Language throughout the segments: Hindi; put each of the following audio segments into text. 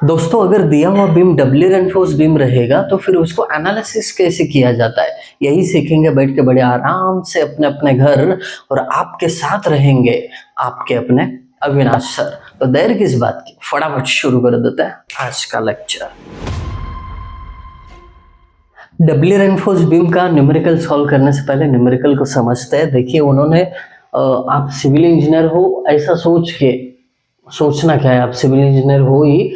दोस्तों अगर दिया हुआ बीम डबली रेनफोर्स बीम रहेगा तो फिर उसको एनालिसिस कैसे किया जाता है यही सीखेंगे बैठ के बड़े आराम से अपने अपने घर। और आपके साथ रहेंगे आपके अपने अविनाश सर। तो देर किस बात की, फटाफट शुरू कर देते हैं आज का लेक्चर। डबली रेनफोर्स बीम का न्यूमेरिकल सॉल्व करने से पहले न्यूमेरिकल को समझते हैं। देखिए उन्होंने आप सिविल इंजीनियर हो ऐसा सोच के, सोचना क्या है, आप सिविल इंजीनियर हो ही,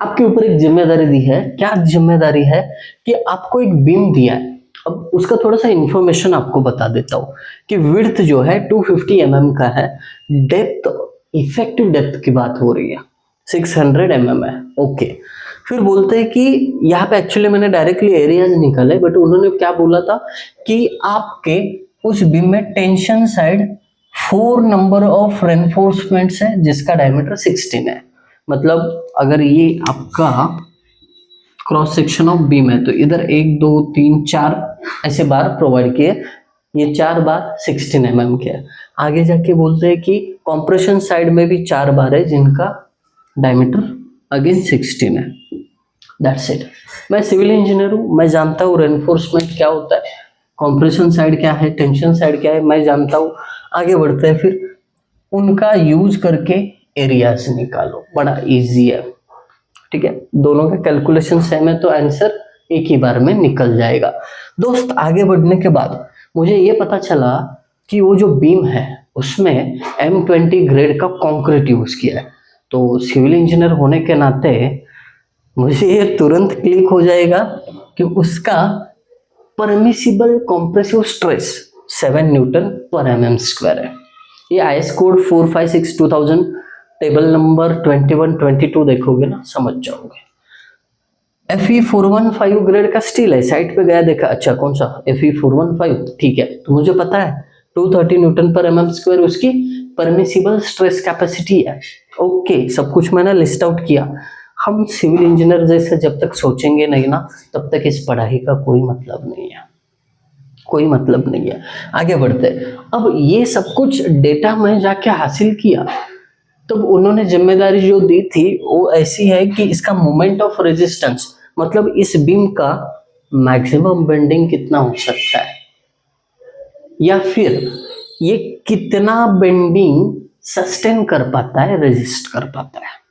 आपके ऊपर एक जिम्मेदारी दी है। क्या जिम्मेदारी है कि आपको एक बीम दिया है। अब उसका थोड़ा सा इंफॉर्मेशन आपको बता देता हूँ कि विड्थ जो है 250 का है, डेप्थ इफेक्टिव डेप्थ की बात हो रही है 600 है। ओके, फिर बोलते हैं कि यहाँ पे एक्चुअली मैंने डायरेक्टली एरियाज निकाले, बट उन्होंने क्या बोला था कि आपके उस बीम में टेंशन साइड 4 नंबर ऑफ रेनफोर्समेंट्स है जिसका डायमीटर 16 है। मतलब अगर ये आपका क्रॉस सेक्शन ऑफ बीम है तो इधर 1 2 3 4 ऐसे बार प्रोवाइड किए, ये 4 बार 16 के है। आगे जाके बोलते हैं कि कॉम्प्रेशन साइड में भी 4 बार है जिनका डायमीटर अगेन 16 है। That's it. मैं सिविल इंजीनियर हूँ, मैं जानता हूँ रेनफोर्समेंट क्या होता है, कॉम्प्रेशन साइड क्या है, टेंशन साइड क्या है, मैं जानता हूँ। आगे बढ़ते हैं, फिर उनका यूज करके एरियाज निकालो, बड़ा इजी है। ठीक है, दोनों का कैलकुलेशन सेम है तो आंसर एक ही बार में निकल जाएगा। दोस्त आगे बढ़ने के बाद मुझे ये पता चला कि वो जो बीम है उसमें M20 ग्रेड का कंक्रीट यूज किया है। तो सिविल इंजीनियर होने के नाते मुझे ये तुरंत क्लिक हो जाएगा कि उसका परमिसिबल कॉम्प्रेसिव स्ट्रेस 7 न्यूटन पर mm² है। ये IS कोड 456/2000 टेबल नंबर 21-22 देखोगे ना समझ जाओगे। Fe415 ग्रेड का स्टील है, साइट पे गया देखा, अच्छा कौन सा Fe415, ठीक है। तो मुझे पता है 230 न्यूटन पर mm² उसकी परमिसिबल स्ट्रेस कैपेसिटी है। ओके, सब कुछ मैंने लिस्ट आउट किया। हम सिविल इंजीनियर जैसे जब तक सोचेंगे नहीं ना तब तक इस पढ़ाई का कोई मतलब नहीं है, कोई मतलब नहीं है। आगे बढ़ते, अब ये सब कुछ डेटा मैं जाके हासिल किया, तो उन्होंने जिम्मेदारी जो दी थी वो ऐसी है कि इसका मोमेंट ऑफ रेजिस्टेंस, मतलब इस बीम का मैक्सिमम बेंडिंग कितना हो सकता है या फिर ये कितना बेंडिंग सस्टेन कर पाता है, रेजिस्ट कर पाता है,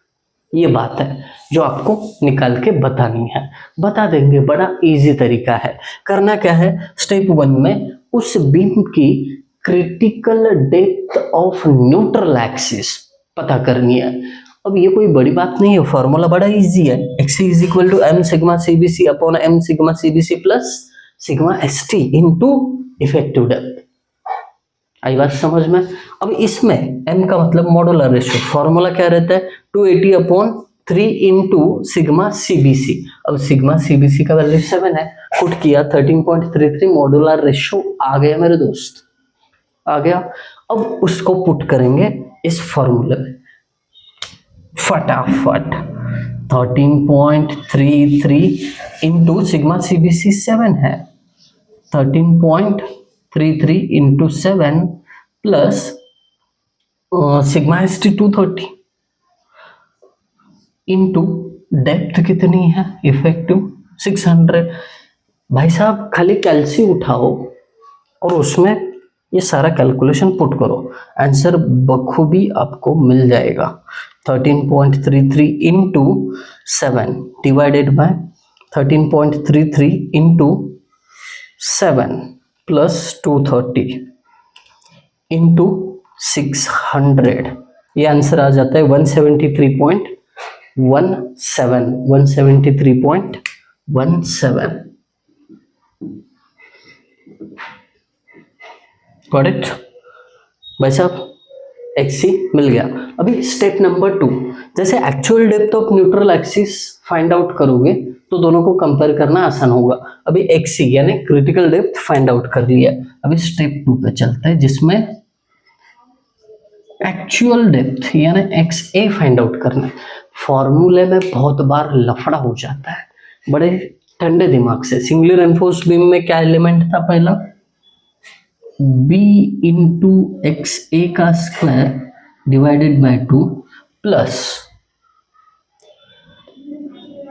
ये बात है जो आपको निकाल के बतानी है। बता देंगे, बड़ा इजी तरीका है। करना क्या है, स्टेप 1 में उस बीम की critical depth of neutral axis पता करनी है। अब ये कोई बड़ी बात नहीं है, फॉर्मूला बड़ा इजी है। XC is equal to M sigma CBC upon M sigma CBC plus sigma ST into effective depth. आई बात समझ में। अब इसमें M का मतलब मॉडुलर रेशियो, फॉर्मूला क्या रहता है 280/3 इंटू सिग्मा CBC। अब सिग्मा CBC का वैल्यू 7 है, पुट किया 13.33, मॉडुलर रेशियो आ गया मेरे दोस्त, आ गया। अब उसको पुट करेंगे इस फॉर्मूले में फटाफट। 13.33 इंटू सिग्मा CBC 7 है, 13.33 into 7 plus sigma ST 230 into depth कितनी है इफेक्टिव 600। भाई साहब खाली कैलसी उठाओ और उसमें ये सारा कैलकुलेशन पुट करो, आंसर बखूबी आपको मिल जाएगा। 13.33 into 7 divided by 13.33 into 7 plus 230 into 600, ये आंसर आ जाता है 173.17। गॉट इट भाई साहब, XC मिल गया। अभी स्टेप नंबर 2, जैसे actual depth of neutral axis find out करोगे तो दोनों को कंपेयर करना आसान होगा। अभी XC यानी क्रिटिकल डेप्थ फाइंड आउट कर लिया, अभी स्टेप 2 पे चलते हैं जिसमें एक्चुअल डेप्थ यानी XA फाइंड आउट करना है। फॉर्मूले में बहुत बार लफड़ा हो जाता है, बड़े ठंडे दिमाग से। सिंगली रेनफोर्स बीम में क्या एलिमेंट था पहला, B इंटू XA का square divided by 2 plus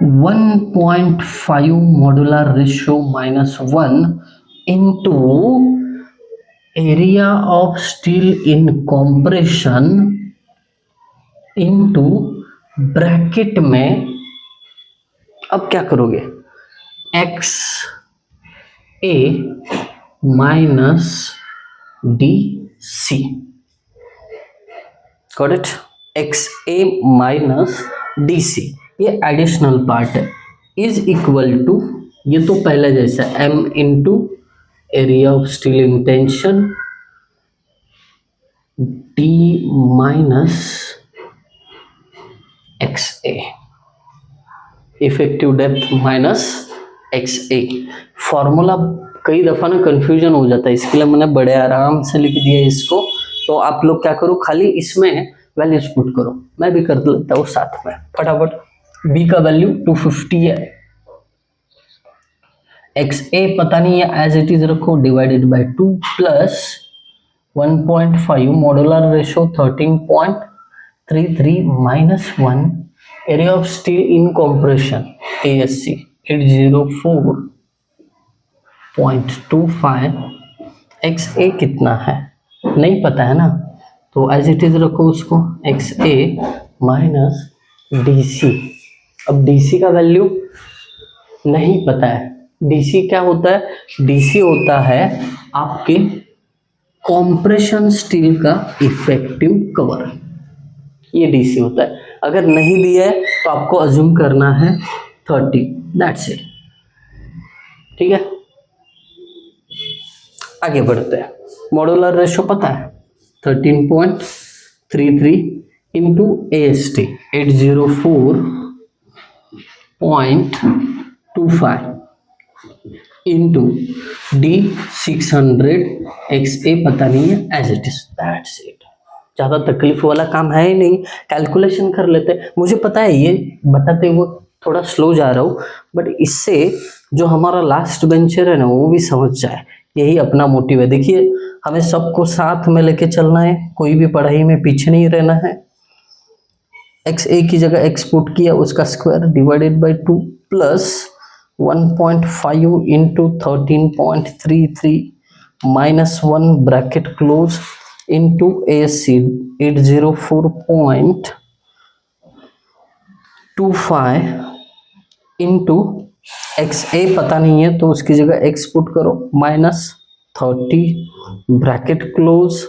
1.5 modular ratio -1 into area of steel in compression into bracket में, अब क्या करोगे, x a minus d c, got it, x a minus d c, ये एडिशनल पार्ट है, इज इक्वल टू, ये तो पहले जैसा m into area of steel in tension d minus x a, effective depth minus x a. Formula कई दफा ना कंफ्यूजन हो जाता है, इसके लिए मैंने बड़े आराम से लिख दिया इसको, तो आप लोग क्या करो, खाली इसमें वैल्यूज पुट करो, मैं भी कर लेता हूँ साथ में फटाफट। बी का वैल्यू 250 है, एक्स ए पता नहीं है, एज इट इज रखो, divided by 2 plus 1.5 modular ratio 13.33 minus 1 area of steel in compression ASC 804.25, X A कितना है नहीं पता है ना, तो एज इट इज रखो उसको, एक्स ए माइनस डी सी। अब डी सी का वैल्यू नहीं पता है, डी सी क्या होता है, डी सी होता है आपके कॉम्प्रेशन स्टील का इफेक्टिव कवर, ये डी सी होता है। अगर नहीं दिया है तो आपको अज्यूम करना है 30, दैट्स इट, ठीक है। आगे बढ़ते हैं, मॉड्यूलर रेशो पता है 13.33 into AST 804.25 into D 600, X A पता नहीं है, as it is, that's it. ज़्यादा तकलीफ वाला काम है ही नहीं, कैलकुलेशन कर लेते हैं। मुझे पता है ये बताते हुए थोड़ा स्लो जा रहा हूँ, बट इससे जो हमारा लास्ट बेंचर है ना वो भी समझ जाए, यही अपना मोटिव है। देखिए हमें सबको साथ में लेके चलना है, कोई भी पढ़ाई में पीछे नहीं रहना है। एक्स ए की जगह एक्स पुट किया, उसका square divided by 2 plus 1.5 into 13.33 minus 1 bracket close into ASC 804.25 into X A पता नहीं है तो उसकी जगह एक्स पुट करो, minus 30 bracket close,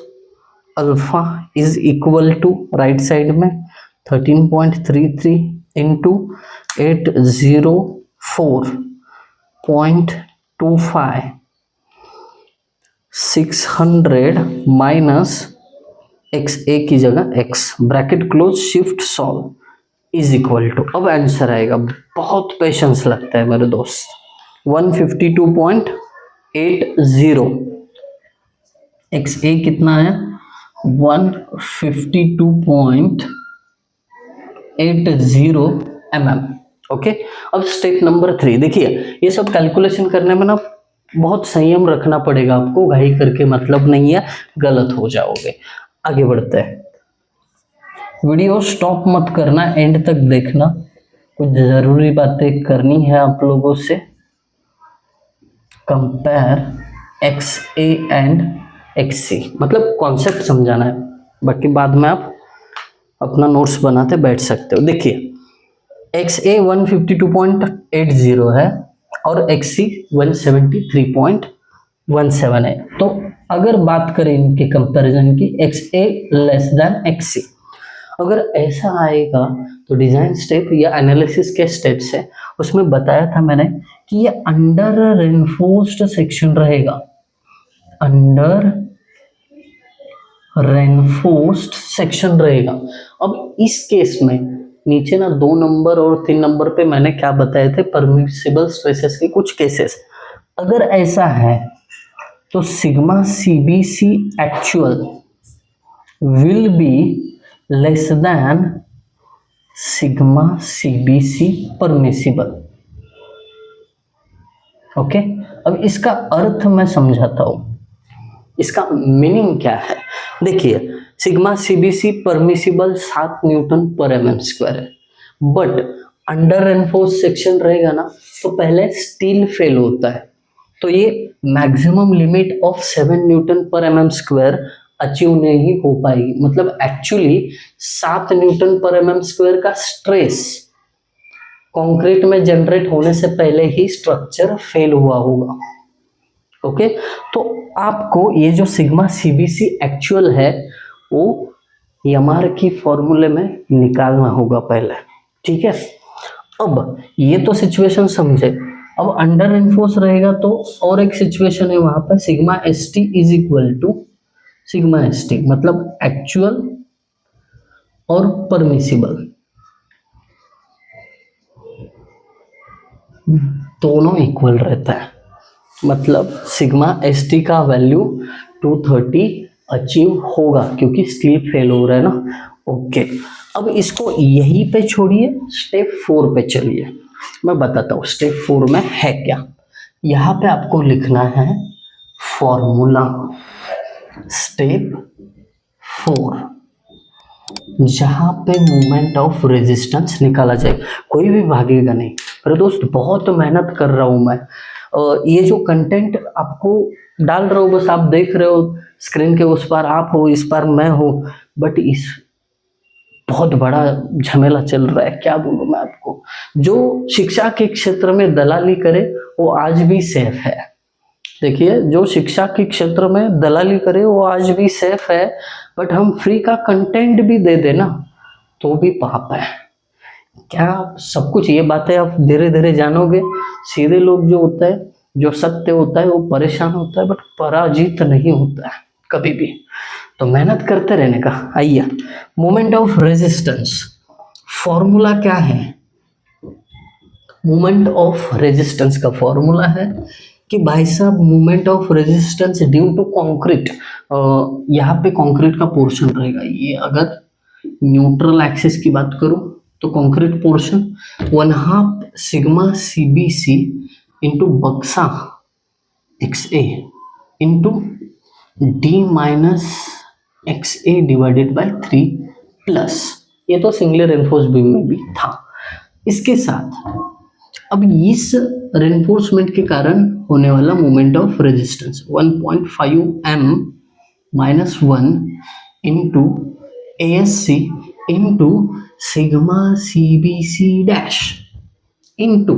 alpha is equal to right side में 13.33 इंटू 804.25 600 माइनस एक्स ए की जगह x, bracket close, shift solve is equal to, अब आंसर आएगा, बहुत पेशेंस लगता है मेरे दोस्त, 152.80, एक्स ए कितना है 152.80 mm, ओके। अब स्टेप नंबर 3 देखिए, ये सब कैलकुलेशन करने में ना बहुत संयम रखना पड़ेगा आपको, घाई करके मतलब नहीं है, गलत हो जाओगे। आगे बढ़ते हैं, वीडियो स्टॉप मत करना, एंड तक देखना, कुछ जरूरी बातें करनी है आप लोगों से। Compare X A and X C, मतलब कॉन्सेप्ट समझाना है, बाकी बाद में आप अपना नोट्स बनाते बैठ सकते हो। देखिए एक्स ए 152.80 है और एक्स सी 173.17 है, तो अगर बात करें इनके कंपैरिजन की, एक्स ए लेस देन एक्स सी, अगर ऐसा आएगा तो डिजाइन स्टेप या एनालिसिस के स्टेप्स है, उसमें बताया था मैंने कि ये अंडर रेनफोर्स्ड सेक्शन रहेगा, अंडर रेनफोर्स्ड सेक्शन रहेगा। अब इस केस में नीचे ना 2 नंबर और 3 नंबर पे मैंने क्या बताए थे, परमिसिबल स्ट्रेसेस के कुछ केसेस, अगर ऐसा है तो sigma CBC actual will be less than sigma CBC permissible, okay. अब इसका अर्थ मैं समझाता हूं, इसका मीनिंग क्या है। देखिए सिग्मा CBC परमिसिबल 7 न्यूटन पर mm स्क्वायर है, बट अंडर रेनफोर्स सेक्शन रहेगा ना तो पहले स्टील फेल होता है, तो ये मैक्सिमम लिमिट ऑफ 7 न्यूटन पर एम एम स्क्वायर अचीव नहीं हो पाएगी। मतलब एक्चुअली 7 न्यूटन पर एम एम स्क्वायर का स्ट्रेस कंक्रीट में जनरेट होने से पहले ही स्ट्रक्चर फेल हुआ होगा। ओके, तो आपको ये जो सिग्मा सीबीसी एक्चुअल है वो यमार की फॉर्मूले में निकालना होगा पहले, ठीक है। अब ये तो सिचुएशन समझे। अब अंडर एनफोर्स रहेगा तो और एक सिचुएशन है वहां पर, sigma s t is equal to sigma s t, मतलब एक्चुअल और परमिसिबल दोनों इक्वल रहता है। मतलब सिग्मा एस टी का वैल्यू 230 अचीव होगा क्योंकि स्टील फेल हो रहा है ना। ओके, अब इसको यहीं पे छोड़िए, स्टेप 4 पे चलिए, मैं बताता हूँ स्टेप 4 में है क्या। यहाँ पे आपको लिखना है फॉर्मूला स्टेप 4, जहाँ पे मोमेंट ऑफ रेजिस्टेंस निकाला जाए, कोई भी भागेगा नहीं। अरे दोस्त बहुत मेहनत कर रहा हूँ मैं, ये जो कंटेंट आपको डाल रहा हूँ बस आप देख रहे हो, स्क्रीन के उस पार आप हो इस पार मैं हूँ, बट इस बहुत बड़ा झमेला चल रहा है, क्या बोलूँ मैं आपको। जो शिक्षा के क्षेत्र में दलाली करे वो आज भी सेफ है। देखिए, जो शिक्षा के क्षेत्र में दलाली करे वो आज भी सेफ है, बट हम फ्री का कंटेंट भी दे देना तो भी पाप है। क्या सब कुछ ये बातें आप धीरे धीरे जानोगे। सीधे लोग जो होता है, जो सत्य होता है वो परेशान होता है बट पराजित नहीं होता है कभी भी। तो मेहनत करते रहने का। आइए, मोमेंट ऑफ रेजिस्टेंस फॉर्मूला क्या है। मोमेंट ऑफ रेजिस्टेंस का फॉर्मूला है कि भाई साहब moment of resistance due to concrete, यहाँ पे कंक्रीट का पोर्शन रहेगा ये। अगर न्यूट्रल एक्सिस की बात करूं तो concrete portion 1/2 sigma CBC into बक्सा X A into D minus x A divided by 3 plus, ये तो सिंगल रेनफोर्स बीम में भी था। इसके साथ अब इस रेनफोर्समेंट के कारण होने वाला moment of resistance 1.5 m minus 1 into a s c into sigma c b c dash into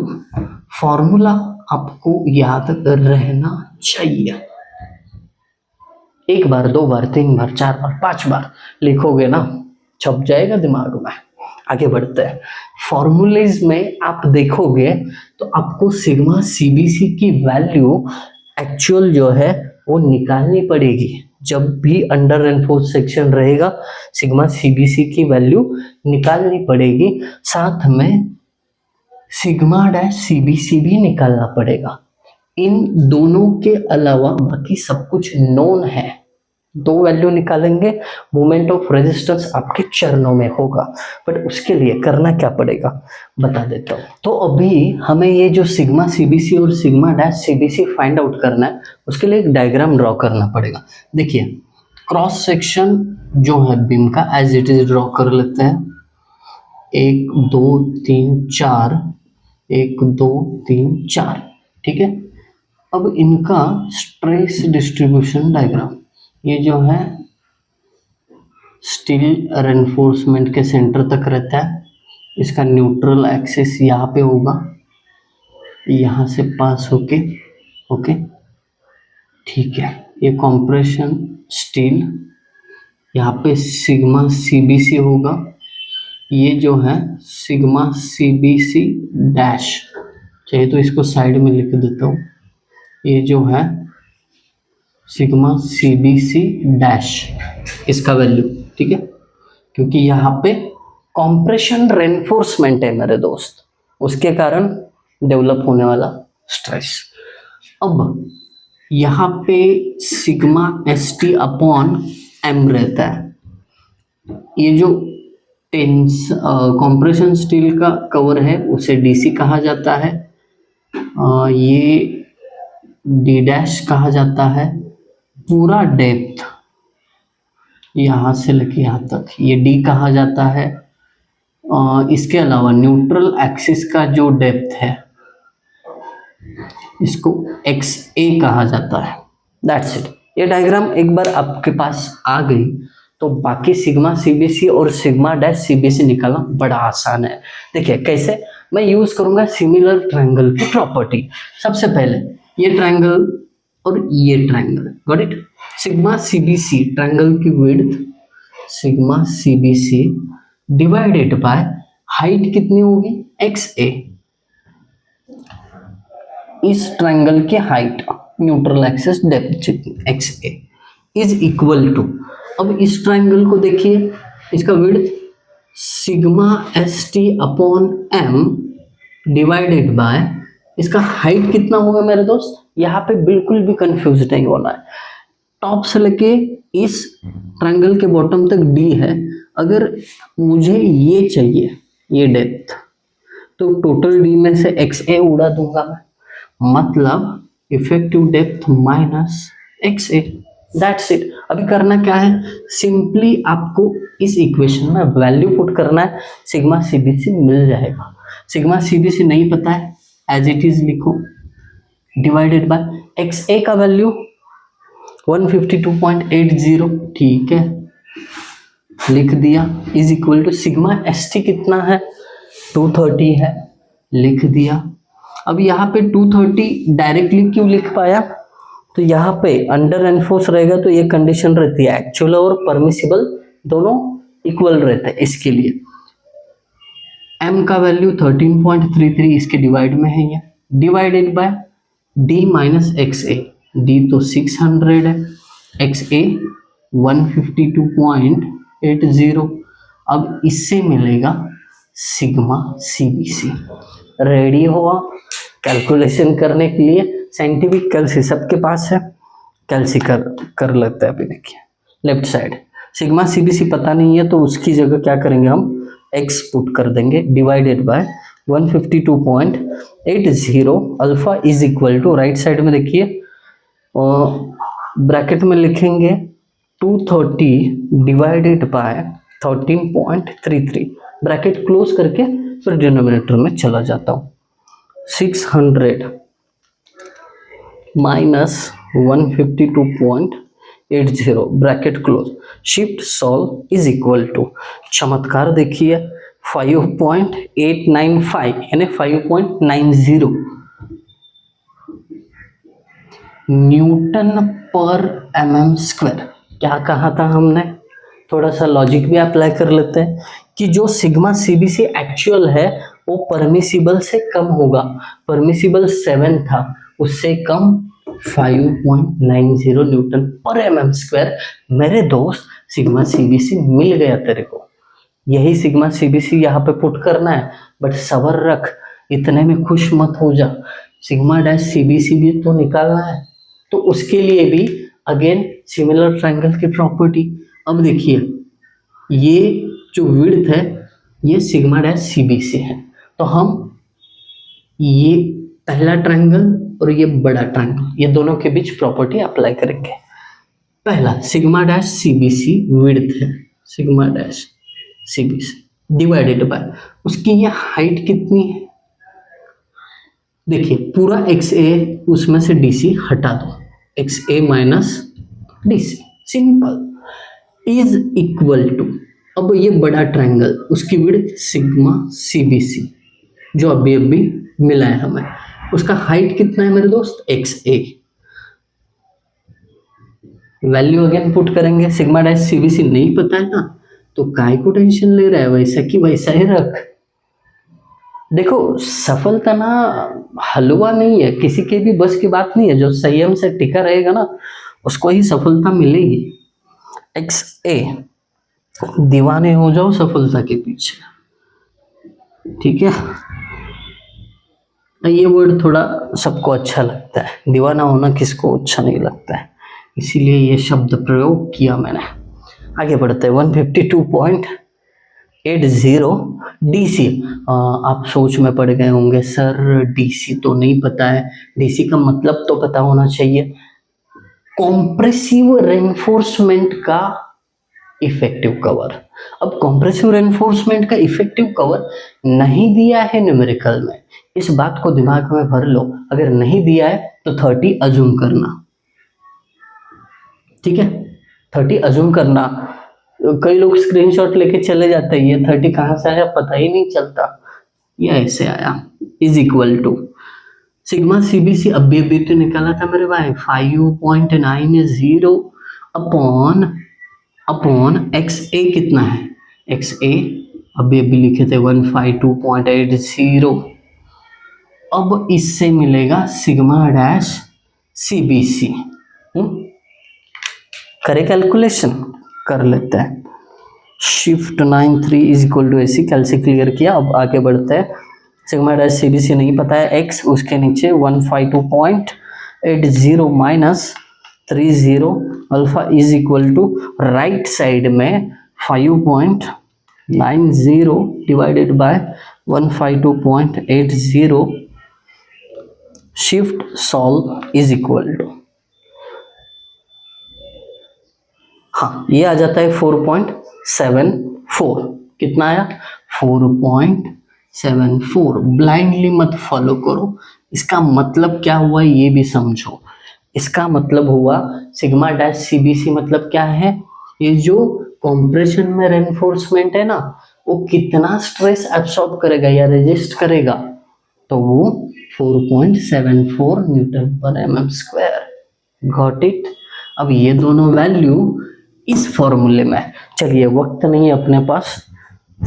formula आपको याद रहना चाहिए। 1 बार 2 बार 3 बार 4 बार 5 बार लिखोगे ना, छप जाएगा दिमाग में। आगे बढ़ते हैं। फॉर्मूलेज में आप देखोगे तो आपको सिग्मा सीबीसी की वैल्यू एक्चुअल जो है वो निकालनी पड़ेगी। जब भी अंडर रेनफोर्स सेक्शन रहेगा सिग्मा सीबीसी की वैल्यू निकालनी पड़ेगी, साथ में सिग्मा डैश सीबीसी भी निकालना पड़ेगा। इन दोनों के अलावा बाकी सब कुछ नोन है। 2 वैल्यू निकालेंगे, मोमेंट ऑफ रेजिस्टेंस आपके चरणों में होगा। बट उसके लिए करना क्या पड़ेगा बता देता हूँ। तो अभी हमें ये जो सिग्मा सीबीसी और sigma dash CBC find out करना है, उसके लिए एक डायग्राम ड्रॉ करना पड़ेगा। देखिए, क्रॉस सेक्शन जो है बीम का एज इट इज ड्रॉ कर लेते हैं। 1 2 3 4, 1 2 3 4, ठीक है। अब इनका स्ट्रेस डिस्ट्रीब्यूशन डायग्राम, ये जो है स्टील रेनफोर्समेंट के सेंटर तक रहता है। इसका न्यूट्रल एक्सिस यहाँ पे होगा, यहाँ से पास होके, ओके ठीक है। ये कंप्रेशन स्टील, यहाँ पे सिग्मा सीबीसी होगा। ये जो है सिग्मा सीबीसी डैश, चाहिए तो इसको साइड में लिख देता हूँ। ये जो है सिग्मा सीबीसी डैश, इसका वैल्यू, ठीक है, क्योंकि यहाँ पे कॉम्प्रेशन रेनफोर्समेंट है मेरे दोस्त, उसके कारण डेवलप होने वाला स्ट्रेस। अब यहाँ पे sigma s t upon m रहता है। ये जो टेंस कॉम्प्रेशन स्टील का कवर है उसे डीसी कहा जाता है, ये डी डैश कहा जाता है। पूरा डेप्थ यहाँ से लेके यहाँ तक ये डी कहा जाता है, इसके अलावा न्यूट्रल एक्सिस का जो डेप्थ है इसको XA कहा जाता है। That's it. ये डायग्राम एक बार आपके पास आ गई तो बाकी सिग्मा सीबीसी और सिग्मा डैश सीबीसी निकालना बड़ा आसान है। देखिए कैसे, मैं यूज करूंगा सिमिलर ट्रायंगल की प्रॉपर्टी। सबसे पहले ये ट्रायंगल और ये triangle, got it. Sigma CBC triangle की width sigma CBC divided by height कितनी होगी XA। इस ट्रायंगल की height neutral axis depth XA is equal to, अब इस ट्रायंगल को देखिए, इसका width sigma ST upon M divided by इसका हाइट कितना होगा मेरे दोस्त। यहाँ पे बिल्कुल भी कंफ्यूज नहीं होना है। टॉप से लेके इस ट्रायंगल के बॉटम तक D है। अगर मुझे ये चाहिए ये डेप्थ, तो टोटल D में से XA उड़ा दूंगा मैं, मतलब effective depth minus XA। That's it. अभी करना क्या है, सिंपली आपको इस इक्वेशन में वैल्यू पुट करना है, सिग्मा सीबीसी मिल जाएगा। सिग्मा सीबीसी नहीं पता है, एज इट इज लिखो, डिवाइडेड बाय XA का वैल्यू 152.80, ठीक है, लिख दिया, is equal to sigma ST कितना है 230 है, लिख दिया। अब यहाँ पे 230 डायरेक्टली क्यों लिख पाया, तो यहाँ पे अंडर एनफोर्स रहेगा तो ये कंडीशन रहती है एक्चुअल और परमिसिबल दोनों इक्वल रहते हैं। इसके लिए M का वैल्यू 13.33 इसके डिवाइड में है, ये divided by D minus XA। D तो 600 है, XA 152.80। अब इससे मिलेगा सिग्मा CBC। रेडी हो आप कैलकुलेशन करने के लिए। साइंटिफिक कैल्सी सबके पास है, कैल्सी कर लेते हैं। अभी देखिए लेफ्ट साइड सिग्मा CBC पता नहीं है तो उसकी जगह क्या करेंगे हम x पुट कर देंगे, divided by 152.80 alpha is equal to, right side में देखिए ब्रैकेट में लिखेंगे 230 डिवाइडेड बाय 13.33, ब्रैकेट क्लोज करके फिर डिनोमिनेटर में चला जाता हूँ। 600 minus 152.80 bracket close, shift solve is equal to, चमत्कार देखिए 5.895 यानी 5.90 न्यूटन पर mm स्क्वायर। क्या कहा था हमने, थोड़ा सा लॉजिक भी अप्लाई कर लेते हैं कि जो सिग्मा CBC एक्चुअल है वो परमिसिबल से कम होगा। परमिसिबल 7 था, उससे कम 5.90 न्यूटन पर mm स्क्वायर। मेरे दोस्त सिग्मा CBC मिल गया तेरे को, यही सिग्मा CBC यहाँ पे पुट करना है। बट सबर रख, इतने में खुश मत हो जा, सिग्मा डैश CBC भी तो निकालना है। तो उसके लिए भी अगेन सिमिलर ट्रायंगल की प्रॉपर्टी। अब देखिए ये जो विड्थ है ये सिग्मा डैश CBC है, तो हम ये पहला ट्रायंगल और ये बड़ा ट्रायंगल, ये दोनों के बीच प्रॉपर्टी अप्लाई करेंगे। पहला सिग्मा डैश CBC विड्थ है, sigma dash CBC divided by उसकी ये हाइट कितनी है। देखिए पूरा XA उसमें से DC हटा दो, XA minus DC, simple, is equal to, अब ये बड़ा ट्रायंगल उसकी विड्थ सिग्मा CBC जो अभी मिला है हमें, उसका हाइट कितना है मेरे दोस्त XA। वैल्यू अगेन पुट करेंगे, सिग्मा डैश CBC नहीं पता है ना तो काय को टेंशन ले रहा है, वैसा की वैसा ही रख। देखो सफलता ना हलवा नहीं है, किसी के भी बस की बात नहीं है, जो संयम से टिका रहेगा ना उसको ही सफलता मिलेगी। XA दीवाने हो जाओ सफलता के पीछे, ठीक है। ये वर्ड थोड़ा सबको अच्छा लगता है, दीवाना होना किसको अच्छा नहीं लगता है, इसीलिए ये शब्द प्रयोग किया मैंने। आगे बढ़ते हैं 152.80 DC। आप सोच में पड़ गए होंगे सर DC तो नहीं पता है, DC का मतलब तो पता होना चाहिए। कॉम्प्रेसिव रेनफोर्समेंट का इफेक्टिव कवर। अब कॉम्प्रेसिव रेनफोर्समेंट का इफेक्टिव कवर नहीं दिया है न्यूमेरिकल में, इस बात को दिमाग में भर लो। अगर नहीं दिया है तो 30 अज्यूम करना, ठीक है, 30 अज्यूम करना। कई लोग स्क्रीनशॉट लेके चले जाते हैं, ये 30 कहाँ से आया पता ही नहीं चलता, ये ऐसे आया, is equal to sigma CBC. अभी तो निकाला था मेरे भाई 5.90 अपॉन एक्स ए कितना है, एक्स ए अभी लिखे थे 152.80। अब इससे मिलेगा सिग्मा डैश सीबीसी। करे कैलकुलेशन, कर लेते हैं। Shift 93 is equal to AC, कैलसी क्लियर किया। अब आगे बढ़ते हैं। सिग्मा डैश सीबीसी नहीं पता है, x उसके नीचे 152.80 minus 30 alpha is equal to right side में 5.90 divided by 152.80 shift solve is equal to, हाँ ये आ जाता है 4.74। कितना आया 4.74। ब्लाइंडली मत फॉलो करो, इसका मतलब क्या हुआ ये भी समझो। इसका मतलब हुआ सिग्मा डैश सीबीसी मतलब क्या है, ये जो कॉम्प्रेशन में रेनफोर्समेंट है ना, वो कितना स्ट्रेस एब्सॉर्ब करेगा या रेजिस्ट करेगा, तो वो 4.74 न्यूटन पर mm स्क्वायर। Got it. अब ये दोनों वैल्यू इस फॉर्मूले में, चलिए वक्त नहीं है अपने पास,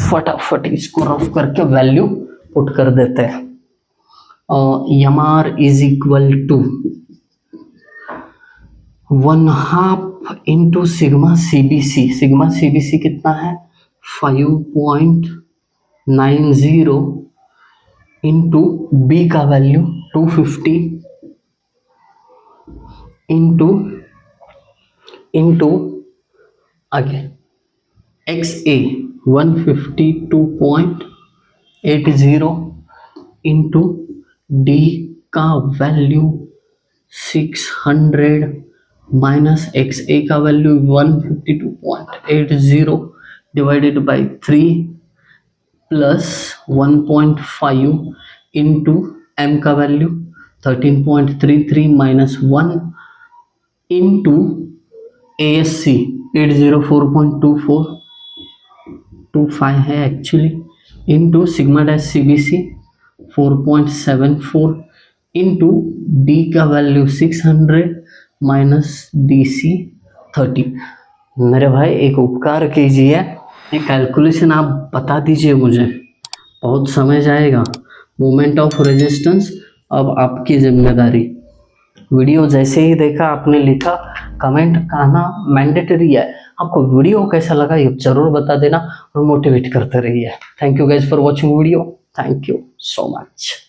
फटाफट इसको रफ करके वैल्यू पुट कर देते हैं। M R is equal to 1/2 into sigma CBC. Sigma CBC कितना है 5.90 इंटू बी का वैल्यू 250 इंटू आगे एक्स ए 152.80 इंटू डी का वैल्यू 600 माइनस एक्स ए का value 152.80 divided by 3 plus 1.5 into m का वैल्यू 13.33 माइनस 1 इंटू ASC 804.25 है actually, into sigma dash CBC 4.74 into d का वैल्यू 600 माइनस DC 30। मेरे भाई एक उपकार कीजिए, ये कैलकुलेशन आप बता दीजिए मुझे, बहुत समय जाएगा। मोमेंट ऑफ रेजिस्टेंस अब आपकी जिम्मेदारी। वीडियो जैसे ही देखा आपने लिखा, कमेंट करना मैंडेटरी है। आपको वीडियो कैसा लगा ये जरूर बता देना और मोटिवेट करते रहिए। Thank you guys for watching video, thank you so much.